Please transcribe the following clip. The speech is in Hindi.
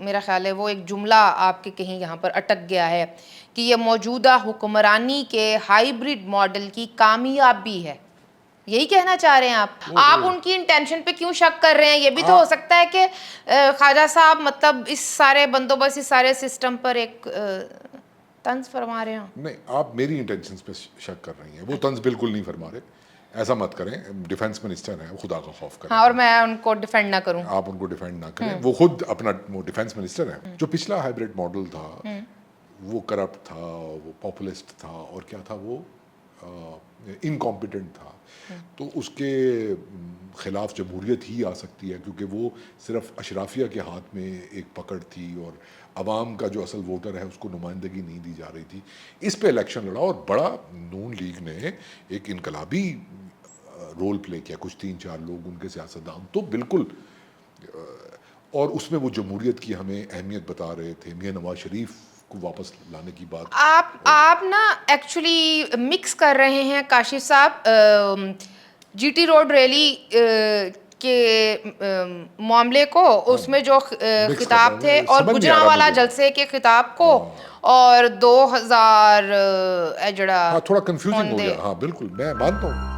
मेरा ख्याल है वो एक जुमला आपके कहीं यहाँ पर अटक गया है कि ये मौजूदा हुक्मरानी के हाइब्रिड मॉडल की कामयाबी है। यही कहना चाह रहे हैं आप उनकी इंटेंशन पे क्यों शक कर रहे हैं? ये भी तो हो सकता है कि ख्वाजा साहब मतलब इस सारे बंदोबस्त, इस सारे सिस्टम पर एक तंज फरमा रहे हो। नहीं, आप मेरी इंटेंशंस पे शक कर रही हैं, वो तंज बिल्कुल नहीं फरमा रहे। ऐसा मत करें, डिफेंस मिनिस्टर हैं, खुदा का खौफ करें। हाँ, और मैं उनको डिफेंड ना करूं। आप उनको डिफेंड ना करें, वो खुद अपना वो डिफेंस मिनिस्टर हैं। जो पिछला हाइब्रिड मॉडल था वो करप्ट था, वो पॉपुलिस्ट था, और क्या था वो इनकॉम्पिटेंट था। तो उसके खिलाफ जमहूरियत ही आ सकती है, क्योंकि वो सिर्फ अशराफिया के हाथ में एक पकड़ थी और अवाम का जो असल वोटर है उसको नुमाइंदगी नहीं दी जा रही थी। इस पे इलेक्शन लड़ा और बड़ा नून लीग ने एक इनकलाबी रोल प्ले किया, कुछ 3-4 लोग उनके सियासतदान तो बिल्कुल, और उसमें वो जमहूरियत की हमें अहमियत बता रहे थे, मियां नवाज शरीफ को वापस लाने की बात। आप ना एक्चुअली मिक्स कर रहे हैं काशिफ साहब जीटी रोड रैली के मामले को, उसमें जो खिताब थे, और गुजरांवाला जलसे के खिताब को, और 2000 एजड़ा। हाँ, थोड़ा कंफ्यूजिंग हो गया। हाँ बिल्कुल, मैं मानता हूँ।